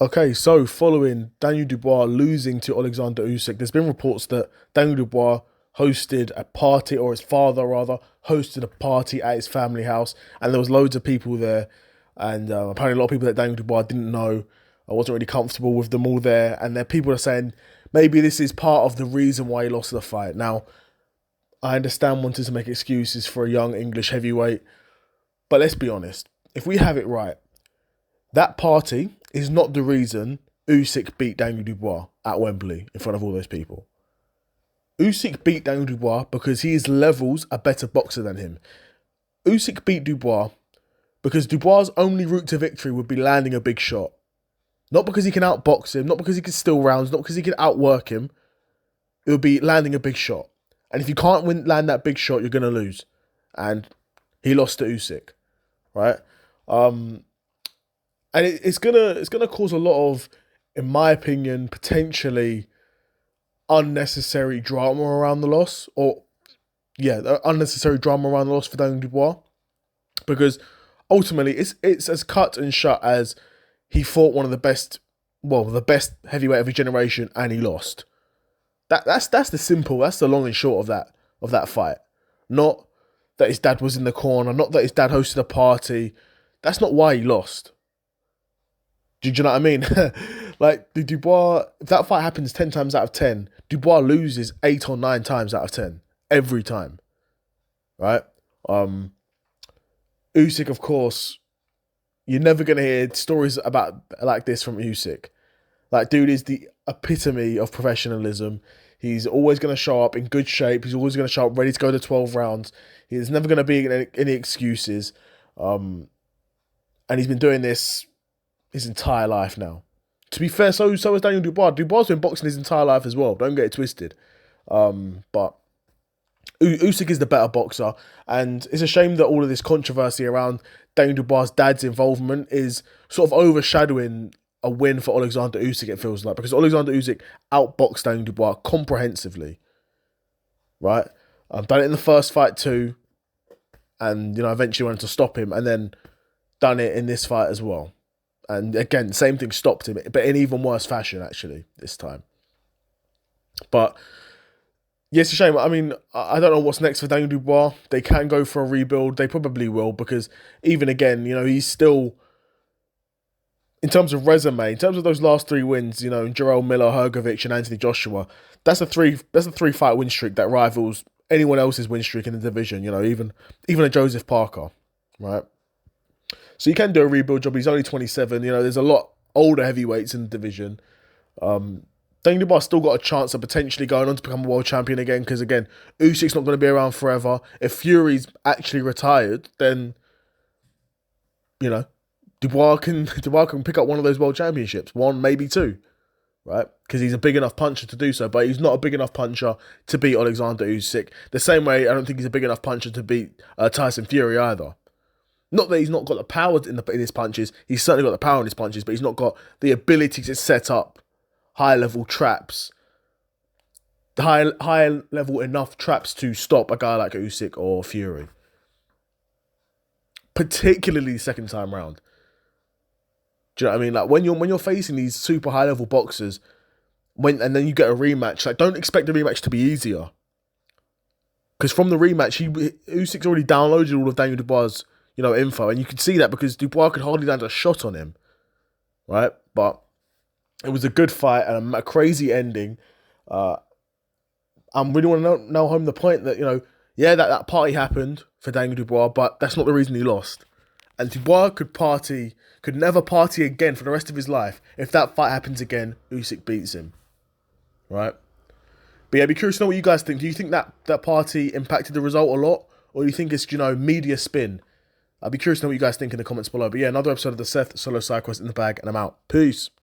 Okay, so following Daniel Dubois losing to Oleksandr Usyk, there's been reports that Daniel Dubois hosted a party, or his father rather, hosted a party at his family house, and there was loads of people there, and apparently a lot of people that Daniel Dubois didn't know. I wasn't really comfortable with them all there, and there people are saying maybe this is part of the reason why he lost the fight. Now, I understand wanting to make excuses for a young English heavyweight, but let's be honest. If we have it right, that party is not the reason Usyk beat Daniel Dubois at Wembley in front of all those people. Usyk beat Daniel Dubois because he is levels a better boxer than him. Usyk beat Dubois because Dubois' only route to victory would be landing a big shot. Not because he can outbox him, not because he can steal rounds, not because he can outwork him. It would be landing a big shot. And if you can't land that big shot, you're going to lose. And he lost to Usyk, right? And it's gonna cause a lot of, in my opinion, potentially unnecessary drama around the loss, or yeah, unnecessary drama around the loss for Daniel Dubois, because ultimately it's as cut and shut as he fought one of the best, well, the best heavyweight of his generation, and he lost. That's the long and short of that fight. Not that his dad was in the corner, not that his dad hosted a party. That's not why he lost. Do you know what I mean? Like, the Dubois, if that fight happens 10 times out of 10, Dubois loses 8 or 9 times out of 10. Every time. Right? Usyk, of course, you're never going to hear stories about like this from Usyk. Like, dude is the epitome of professionalism. He's always going to show up in good shape. He's always going to show up ready to go to 12 rounds. He's never going to be any excuses. And he's been doing this his entire life now. To be fair, so has Daniel Dubois. Dubois has been boxing his entire life as well. Don't get it twisted. But Usyk is the better boxer, and it's a shame that all of this controversy around Daniel Dubois' dad's involvement is sort of overshadowing a win for Oleksandr Usyk, it feels like, because Oleksandr Usyk outboxed Daniel Dubois comprehensively, right? Done it in the first fight too, and eventually wanted to stop him, and then done it in this fight as well. And again, same thing, stopped him, but in even worse fashion, actually, this time. But yeah, it's a shame. I mean, I don't know what's next for Daniel Dubois. They can go for a rebuild. They probably will, because even again, he's still, in terms of resume, in terms of those last 3 wins, Jarrell Miller, Hrgovic, and Anthony Joshua, that's a 3-fight win streak that rivals anyone else's win streak in the division. Even a Joseph Parker, right? So you can do a rebuild job. He's only 27. There's a lot older heavyweights in the division. Daniel Dubois still got a chance of potentially going on to become a world champion again, because again, Usyk's not going to be around forever. If Fury's actually retired, then Dubois can pick up one of those world championships, 1 maybe 2, right? Because he's a big enough puncher to do so, but he's not a big enough puncher to beat Oleksandr Usyk. The same way, I don't think he's a big enough puncher to beat Tyson Fury either. Not that he's not got the power in his punches. He's certainly got the power in his punches, but he's not got the ability to set up high-level traps. High-level enough traps to stop a guy like Usyk or Fury. Particularly the second time round. Do you know what I mean? Like, when you're facing these super high-level boxers, and then you get a rematch, like, don't expect the rematch to be easier. Because from the rematch, Usyk's already downloaded all of Daniel Dubois' info, and you could see that because Dubois could hardly land a shot on him, right? But it was a good fight and a crazy ending. I really want to know home the point that, that party happened for Daniel Dubois, but that's not the reason he lost. And Dubois could never party again for the rest of his life. If that fight happens again, Usyk beats him, right? But yeah, I'd be curious to know what you guys think. Do you think that party impacted the result a lot, or do you think it's, media spin? I'd be curious to know what you guys think in the comments below. But yeah, another episode of the Seth Solo Side Quest in the bag, and I'm out. Peace.